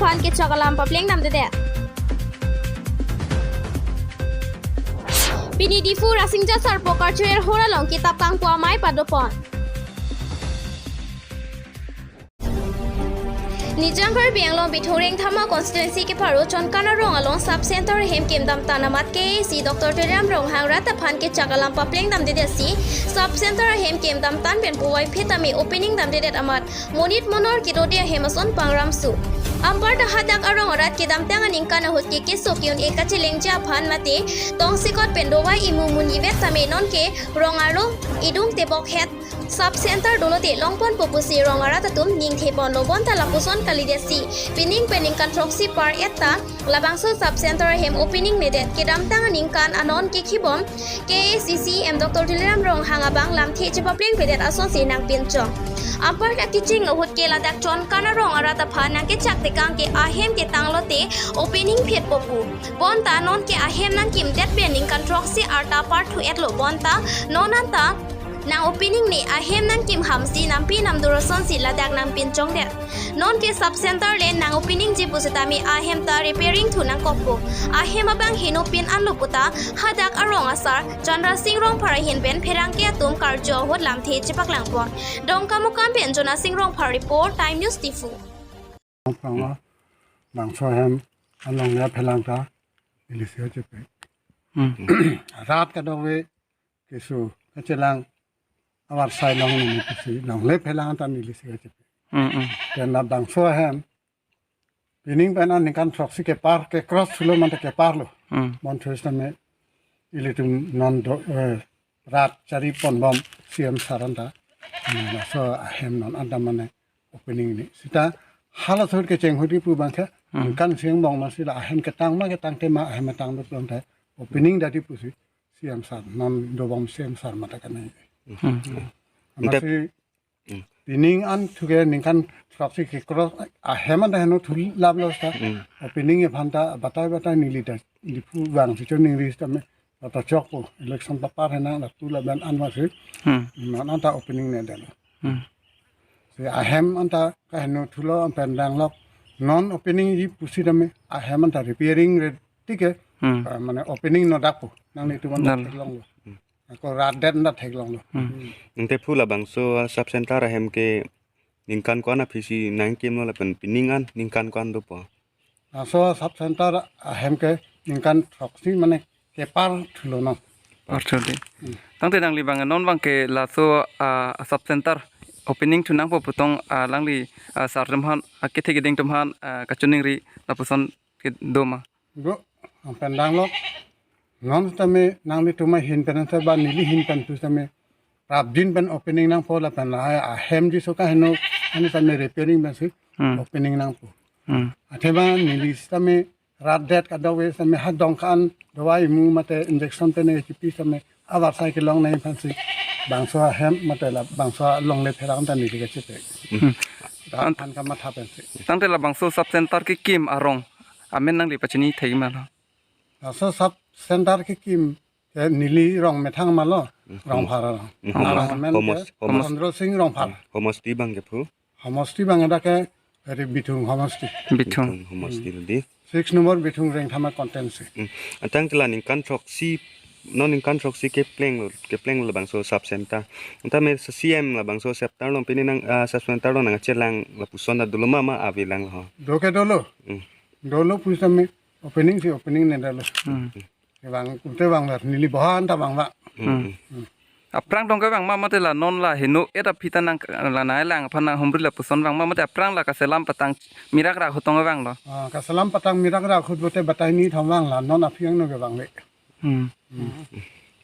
fan ke chakalam papleng nam de Pini difu rasingja sar pokar chuer hora long kitab kang pua mai padopon Nijangkar Bianglong Bithoreng Thama constituency ke paro chonkana rong along sub center hem kem dam tanamat ke si Dr. Teram rong hangra ta phan ke chakalam papleng dam de si sub center hem kem dam tan ben puwai phetami opening dam de amat monit monor kidodia hemason pangram su Ampar da hadak arong orat ke dam tangan ingkana hoski ke sokyun ekachelengja phan mate tong sikot pendowa imu munivet tame non ke rongaro idung tebok het sub center dolote longpon popusi rongara tatum ning thepon lobon ta lapuson kalidesi pining pening kan proxy par etta labangso sub center hem opening nedet kedam tangan ingkan anon ke khibom KACC Dr. Tileram rong hangabang lam the chepapling pedet ason sinang pinchong Ampar ka kiching ohut ke ladak chon kana rong arata phana ke chak tekang ke ahem ke tanglote opening phet popu bonta non ke ahem nang kim det bening kan proxy arta part thu etlo bonta nonanta Nang opening ni ahem nang kim hamsi nampi nam durason si ladak nang pinchong det non ke sub center le nang opening ji pusitami ahem ta repairing thu nang koppo ahem abang hinopin anluputa hadak arong asar Chandra Singh rong phara hin ben pherang ke tum karjo hot lam the chipak langpon dongka mukam ben Jona Singh rong phar report time news tifu bang so hem along ya phelang ta ilisio chepe rat ka dowe kesu kachelang Awar sai long ni pisi long le phelang ta ni lisi chepe ken na bang so hem pining ban an kan proxy ke par ke cross sulo man ke par lo mon thesta me ilitum non do rat chari pon bom cm saranda na so hem non andamane opening ni sita hala thor ke cheng hudi pu bang kha kan sing bong ma sila hem ke tang ma ke tang te ma hem tang do plong ta opening dati pusi cm sar non do bom cm sar ma ta kan masih pining an tuge ningkan proxy ke cross hem an heno thul lab los ta opening e phanta batai nili ta lipu wang si choning ris ta me ta chok po election papar hena la tu la ban an ma se non ta opening ne dalo se ahem anta ka heno thulo an pendang lok non opening ji pusi ta me ahem anta repairing re tike mane opening no dapo nang ni tu man long lo ko rat den na thek long lo nte phula bangso sub center ahem ke ningkan ko na phisi nang kem no la pen piningan ningkan ko an do po so sub center ahem ke ningkan proxy mane ke par thulo no Archali. Tang te nang li bang non bang ke la so sub center opening tu nang po putong lang li sarjam han ke thege ding tum han ka chuning ri la puson ke doma. Go pendang lo non tame nang li tuma hin pen sa ba nili hin pen tu tame rabdin pen opening nang po la pen la ahem ji so ka heno ani tame repairing ben si opening nang po atheba nili tame rat det ka dawe tame ha dong kan dawai mu mate injection pen e chipi tame awa sai ke long nai pan si bangso hem mate la bangso long le pherang ta nili ke chete an ka ma tha pen si Tang te la bang so sub center ke kim arong amen nang li pachini thei ma la. so sub center ke kim nili rong me thang ma lo rong phara Chandra Singh rong phar homosti bang ke phu homosti bang da ke ri bitung homosti Bichong. homosti di 6 number bitung reng thama content se atang tela ningkan proxy non ningkan proxy ke pleng la bangso sub center anta me cm la bangso septar long pininang sub center long nang chelang la puson da duluma ma avilang ho do ke dolo pusame opening ne dalo bang te bang nili bahan ta bang ba Aprang dong ka bang ma mate la non la henu eta phita nang la nai lang phana humri la puson bang ma mate aprang la ka selam patang mirak ra hotong bang lo. ka salam patang mirak ra khut bote batai ni thawang la non afiang no ke bang le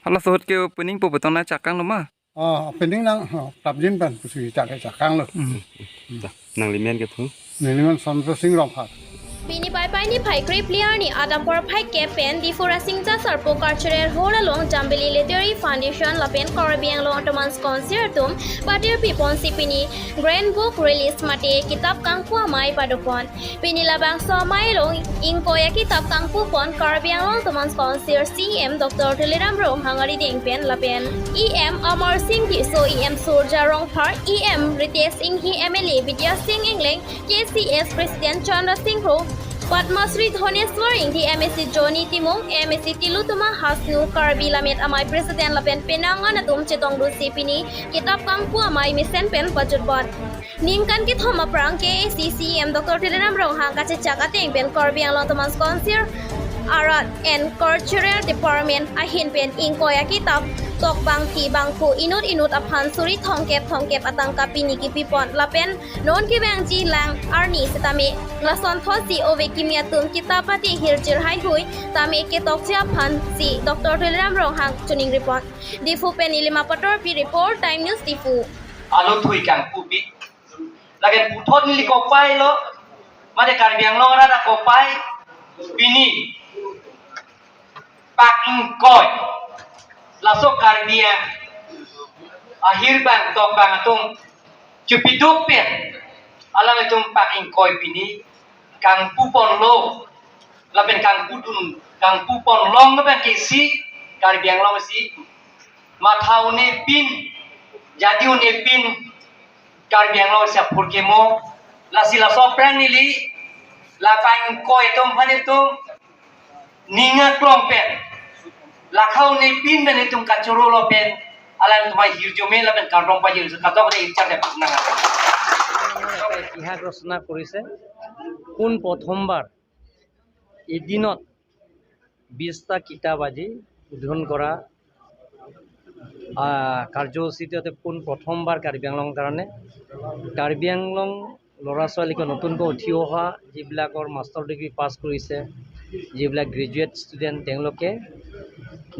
Hala sohot ke opening po butong na chakang lo ma. opening nang tabjin pan pusi chakang lo nang limen ke phu nili man Chandra Singh rong phar Bini pai ni pai krip liar ni Adam por pai kepen di fora singja sarpo cultural hora long Jambili Literary Foundation lapen Caribbean long Ottomans concertum patir pipon sipini Grand Book release mate kitab kangpu amai padupon. Bini labang so mai long ingkoya kitab kangpu pon Caribbean long Ottomans concert CM Dr. Teleram Rong hangari dengpen lapen EM Amar Singh di so EM Surja Rong Par EM Ritesh Singh hi MLA Vidya Singh Engling KCS President Chandra Singh Ro Padmasri Dhoneshwar Ingdi MSc Johnny Timong MSc Tilutuma Hasnu Karbi Lamet Amai President Lapen Penangan Atum Chetong Du Sipini Kitab Kangpu Amai Misen Pen Pajutbot Ningkan Kit Homa Prang ke CCM Dr. Tilenam Rong Hang Kache Chakateng Pen Korbi Ang Lotomans Concert Art and Cultural Department Ahin Pen Ingkoya Kitab Tok Bangki Bangku Inut Aphan Suri Thongkep Atang Kapini Kipipon Lapen Non Ki Bangji Lang Arni Setame Lason Thosi Ove Kimiatum Kitapati Hirjir Hai Hui Tame Ketok Aphan Si Dr. Teleram Rong Hang Tuning Report Difu Pen Ilima Pator Pi Report Time News Difu Alo thui kang pupi lagen puthot ni kopai lo made Caribbean lo ra kopai bini paking koi lasok Caribbean akhir bang tok bang atung cupiduk pen alam itu paking koi bini kang pupon lo laben kang pupon long ben kisi Caribbean lo si mathaune pin jadi unepin Caribbean lo siap purkemo la sopran nili la paing ko etom panetum ninga klompen la khau nepin ben etum kachoro lo pen alan tumai hirjome la ben karong pa jil katok de icha de nanga ইতিহাস ৰচনা কৰিছে কোন প্ৰথমবাৰ এদিনত 20টা কিতাপ আজি উদ্বোধন কৰা কাৰ্যসূচীতে কোন প্ৰথমবাৰ কাৰ্বি আংলং কাৰণে কাৰ্বি আংলং ল'ৰা ছোৱালীক নতুনকৈ উঠি অহা যিবিলাকৰ মাষ্টাৰ ডিগ্ৰী পাছ কৰিছে যিবিলাক গ্ৰেজুৱেট ষ্টুডেণ্ট তেওঁলোকে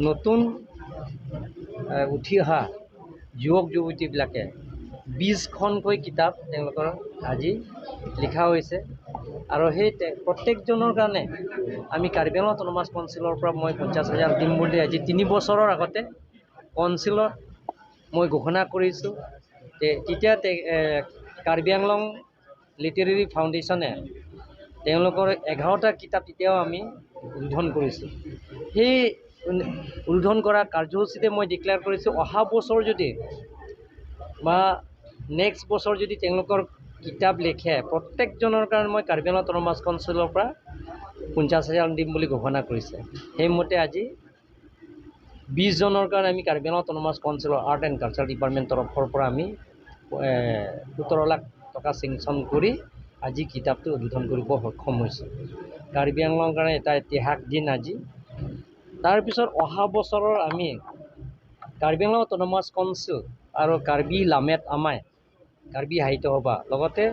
নতুন উঠি অহা যুৱক যুৱতীবিলাকে 20খনকৈ কিতাপ তেওঁলোকৰ আজি লিখা হৈছে আৰু সেই প্ৰত্যেকজনৰ কাৰণে আমি কাৰ্বি আংলং অটোনমাছ কাউন্সিলৰ পৰা মই 50,000 দিম বুলি আজি 3 বছৰৰ আগতে কাউন্সিলত মই ঘোষণা কৰিছোঁ তেতিয়া কাৰ্বি আংলং লিটাৰেৰী ফাউণ্ডেশ্যনে তেওঁলোকৰ 11টা কিতাপ তেতিয়াও আমি উদ্বোধন কৰিছোঁ সেই উদ্বোধন কৰা কাৰ্যসূচীতে মই ডিক্লেয়াৰ কৰিছোঁ অহা বছৰ যদি বা নেক্সট বছৰ যদি তেওঁলোকৰ কিতাপ লিখে প্ৰত্যেকজনৰ কাৰণে মই কাৰ্বি আংলং অটোনমাছ কাউন্সিলৰ পৰা 50,000 দিম বুলি ঘোষণা কৰিছে সেইমতে আজি 20 জনৰ কাৰণে আমি কাৰ্বি আংলং অটোনমাছ কাউন্সিলৰ আৰ্ট এণ্ড কালচাৰ ডিপাৰ্টমেণ্ট তৰফৰ পৰা আমি 17 লাখ টকা চেংচন কৰি আজি কিতাপটো উদ্বোধন কৰিব সক্ষম হৈছোঁ কাৰ্বি আংলঙৰ কাৰণে এটা ইতিহাস দিন আজি তাৰপিছত অহা বছৰৰ আমি কাৰ্বি আংলং অটোনমাছ কাউন্সিল আৰু কাৰ্বি লামেট আমাই কাৰ্বি সাহিত্য সভা লগতে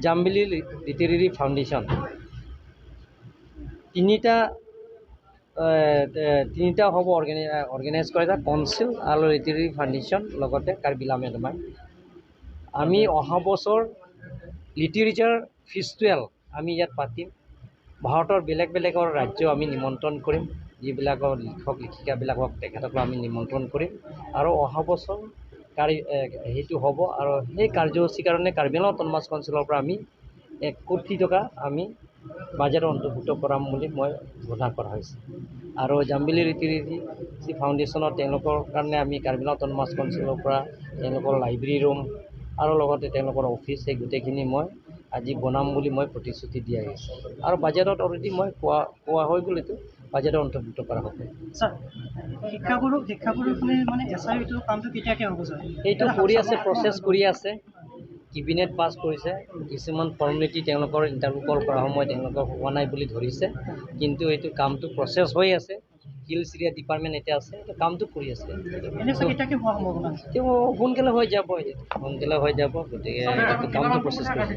জাম্বিলি লিটাৰেৰী ফাউণ্ডেশ্যন তিনিটা হ'ব অৰ্গেনাইজ কৰা এটা কাউন্সিল আৰু লিটাৰেৰী ফাউণ্ডেশ্যন লগতে কাৰ্বি লামেট আমাই আমি অহা বছৰ লিটাৰেচাৰ ফেষ্টিভেল আমি ইয়াত পাতিম ভাৰতৰ বেলেগ ৰাজ্য আমি নিমন্ত্ৰণ কৰিম যিবিলাকৰ লিখক লিখিকাবিলাকক তেখেতসকলক আমি নিমন্ত্ৰণ কৰিম আৰু অহা বছৰ সেইটো হ'ব আৰু সেই কাৰ্যসূচীৰ কাৰণে কাৰ্বি আংলং অটোনমাছ কাউন্সিলৰ পৰা আমি 1 কোটি টকা আমি বাজেট অন্তৰ্ভুক্ত কৰাম বুলি মই ঘোষণা কৰা হৈছে আৰু জাম্বিলি লিটাৰেৰী ফাউণ্ডেশ্যনৰ তেওঁলোকৰ কাৰণে আমি কাৰ্বি আংলং অটোনমাছ কাউন্সিলৰ পৰা তেওঁলোকৰ লাইব্ৰেৰী ৰুম আৰু লগতে তেওঁলোকৰ অফিচ এই গোটেইখিনি মই আজি বনাম বুলি মই প্ৰতিশ্ৰুতি দিয়া হৈছে আৰু বাজেটত অলৰেডি মই কোৱা হৈ গ'ল এইটো বাজেটত অন্তৰ্ভুক্ত কৰা হ'ব স্যাৰ শিক্ষাগুৰুখনে মানে এছআইটো কামটো কেতিয়াকৈ হ'ব স্যাৰ এইটো কৰি আছে প্ৰচেছ কৰি আছে কেবিনেট পাছ কৰিছে কিছুমান ফৰ্মেলিটি তেওঁলোকৰ ইণ্টাৰভিউ কল কৰা সময় তেওঁলোকৰ হোৱা নাই বুলি ধৰিছে কিন্তু এইটো কামটো প্ৰচেছ হৈ আছে হিলছ এৰিয়া ডিপাৰ্টমেণ্ট এতিয়া আছে এইটো কামটো কৰি আছে কেতিয়াকৈ হোৱা সম্ভাৱনা আছে সোনকালে হৈ যাব গতিকে এইটো কামটো প্ৰচেছ কৰি